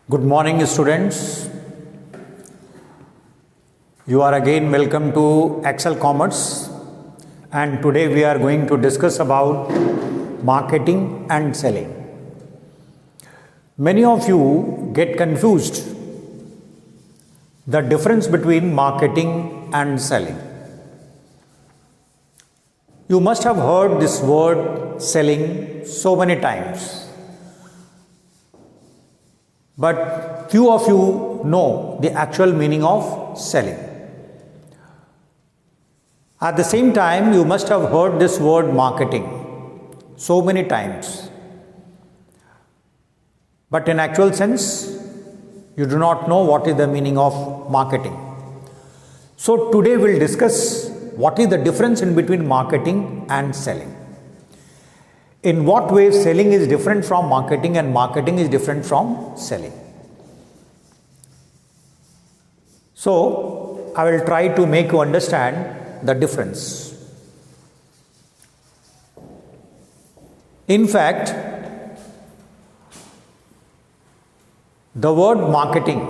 Good morning, students. You are again welcome to Excel Commerce, and today we are going to discuss about marketing and selling. Many of you get confused the difference between marketing and selling. You must have heard this word selling so many times. But few of you know the actual meaning of selling. At the same time, you must have heard this word marketing so many times. But in actual sense, you do not know what is the meaning of marketing. So today we'll discuss what is the difference in between marketing and selling. In what way selling is different from marketing and marketing is different from selling. So, I will try to make you understand the difference. In fact, the word marketing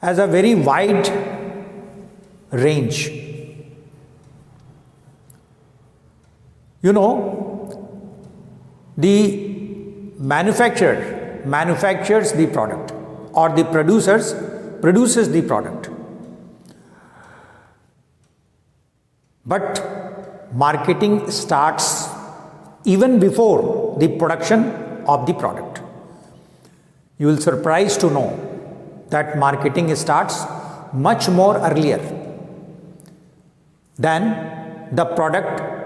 has a very wide range. You know, the manufacturer manufactures the product or the producers produces the product. But marketing starts even before the production of the product. You will be surprised to know that marketing starts much more earlier than the product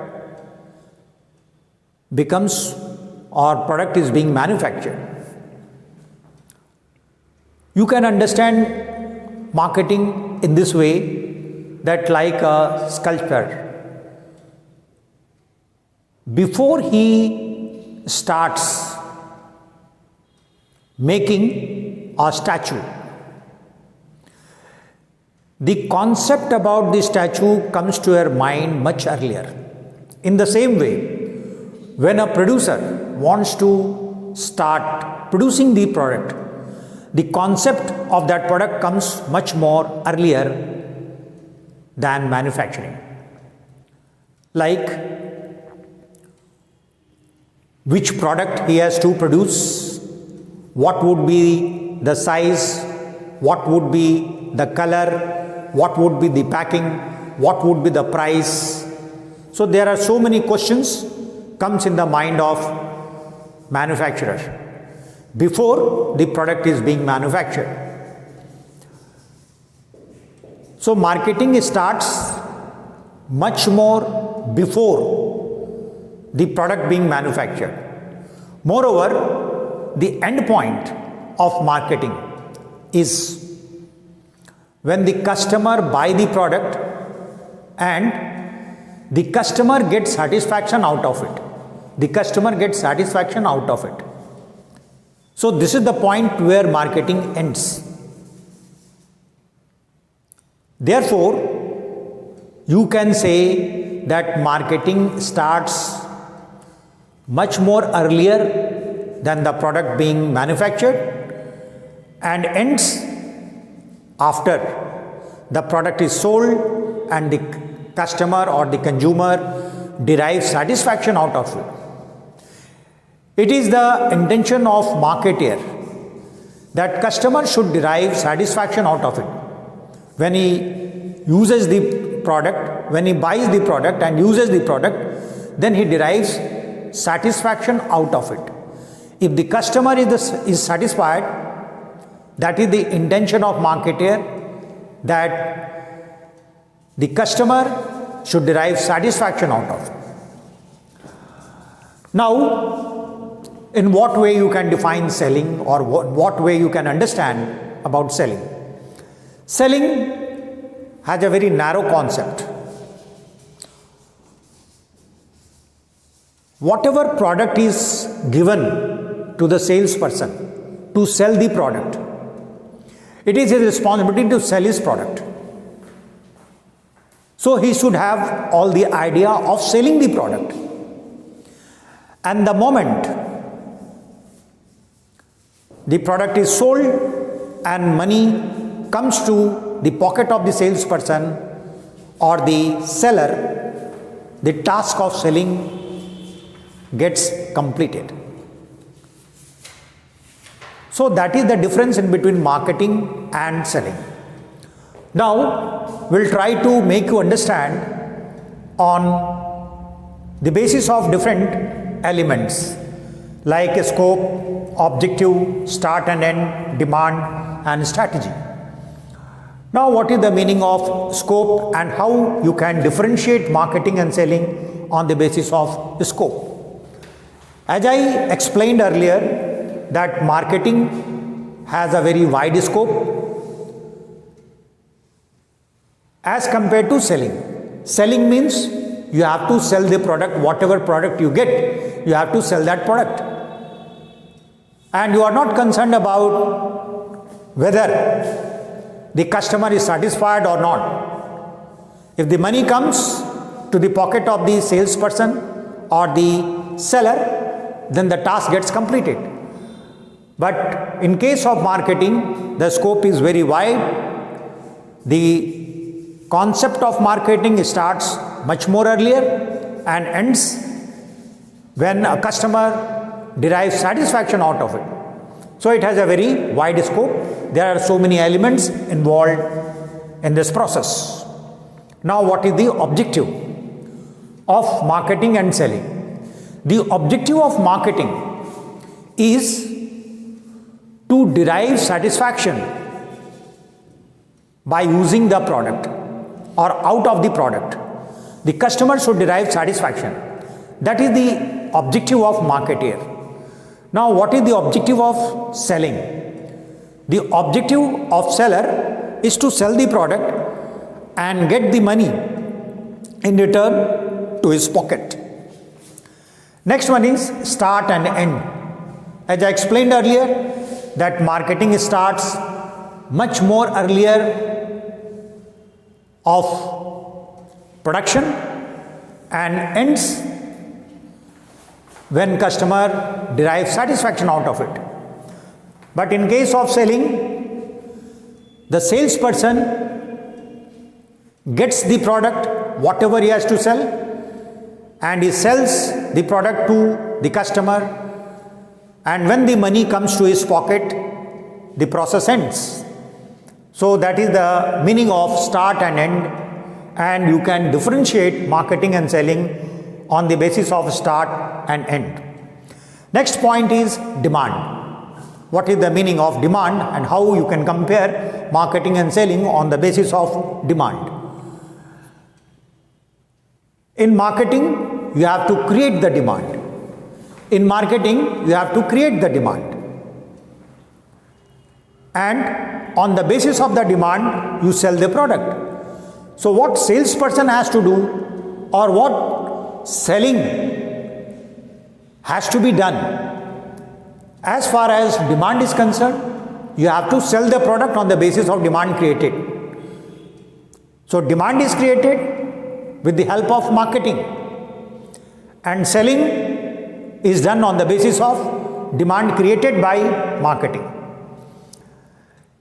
becomes or product is being manufactured. You can understand marketing in this way that like a sculptor, before he starts making a statue, the concept about the statue comes to your mind much earlier. In the same way, when a producer wants to start producing the product, the concept of that product comes much more earlier than manufacturing. Like which product he has to produce, what would be the size, what would be the color, what would be the packing, what would be the price. So there are so many questions comes in the mind of manufacturer before the product is being manufactured. So marketing starts much more before the product being manufactured. Moreover, the end point of marketing is when the customer buy the product and the customer gets satisfaction out of it. The customer gets satisfaction out of it. So this is the point where marketing ends. Therefore, you can say that marketing starts much more earlier than the product being manufactured and ends after the product is sold and the customer or the consumer derives satisfaction out of it. It is the intention of marketer that customer should derive satisfaction out of it. When he uses the product, when he buys the product and uses the product, then he derives satisfaction out of it. If the customer is satisfied, that is the intention of marketer, that the customer should derive satisfaction out of it. Now, in what way you can define selling or what way you can understand about selling? Selling has a very narrow concept. Whatever product is given to the salesperson to sell the product, it is his responsibility to sell his product. So he should have all the idea of selling the product. And the moment the product is sold and money comes to the pocket of the salesperson or the seller, the task of selling gets completed. So that is the difference in between marketing and selling. Now we'll try to make you understand on the basis of different elements like scope, objective, start and end, demand and strategy. Now what is the meaning of scope and how you can differentiate marketing and selling on the basis of scope? As I explained earlier, that marketing has a very wide scope as compared to selling. Selling means you have to sell the product, whatever product you get, you have to sell that product. And you are not concerned about whether the customer is satisfied or not. If the money comes to the pocket of the salesperson or the seller, then the task gets completed. But in case of marketing, the scope is very wide. The concept of marketing starts much more earlier and ends when a customer derives satisfaction out of it. So it has a very wide scope. There are so many elements involved in this process. Now what is the objective of marketing and selling? The objective of marketing is to derive satisfaction by using the product or out of the product. The customer should derive satisfaction. That is the objective of marketer. Now what is the objective of selling? The objective of seller is to sell the product and get the money in return to his pocket. Next one is start and end. As I explained earlier, that marketing starts much more earlier of production and ends when customer derives satisfaction out of it. But in case of selling, the salesperson gets the product, whatever he has to sell, and he sells the product to the customer. And when the money comes to his pocket, the process ends. So that is the meaning of start and end, and you can differentiate marketing and selling on the basis of start and end. Next point is demand. What is the meaning of demand and how you can compare marketing and selling on the basis of demand? In marketing, you have to create the demand. In marketing, you have to create the demand. And on the basis of the demand, you sell the product. So what salesperson has to do or what selling has to be done? As far as demand is concerned, you have to sell the product on the basis of demand created. So demand is created with the help of marketing, and selling is done on the basis of demand created by marketing.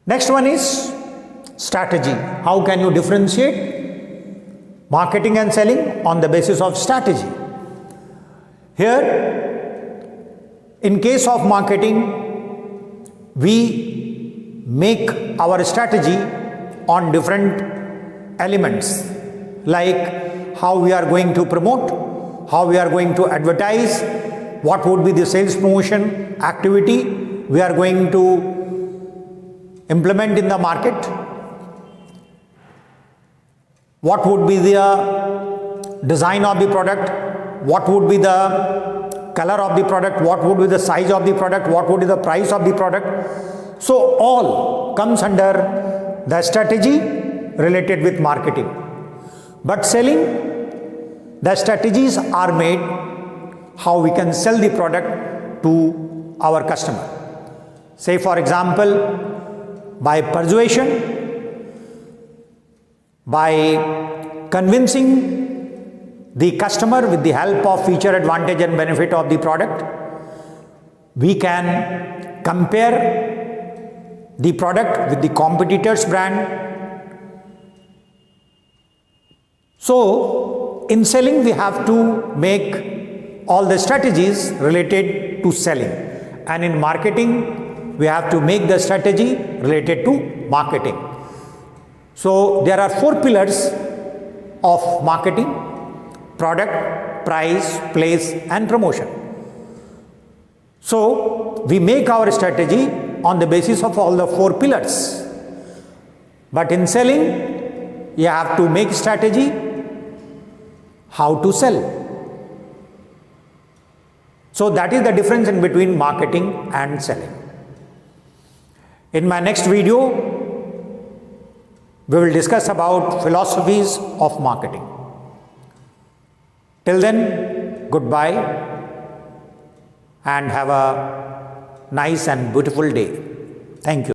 Next one is strategy. How can you differentiate marketing and selling on the basis of strategy? Here, in case of marketing, we make our strategy on different elements, like how we are going to promote, how we are going to advertise, what would be the sales promotion activity we are going to implement in the market, what would be the design of the product, what would be the color of the product, what would be the size of the product, what would be the price of the product. So all comes under the strategy related with marketing. But selling, the strategies are made how we can sell the product to our customer. Say for example, by persuasion, by convincing the customer with the help of feature, advantage and benefit of the product, We can compare the product with the competitor's brand. So, in selling, we have to make all the strategies related to selling, and in marketing, we have to make the strategy related to marketing. So, there are 4 pillars of marketing: product, price, place, and promotion. So, we make our strategy on the basis of all the 4 pillars. But in selling, you have to make strategy how to sell. So that is the difference in between marketing and selling. In my next video, we will discuss about philosophies of marketing. Till then, goodbye and have a nice and beautiful day. Thank you.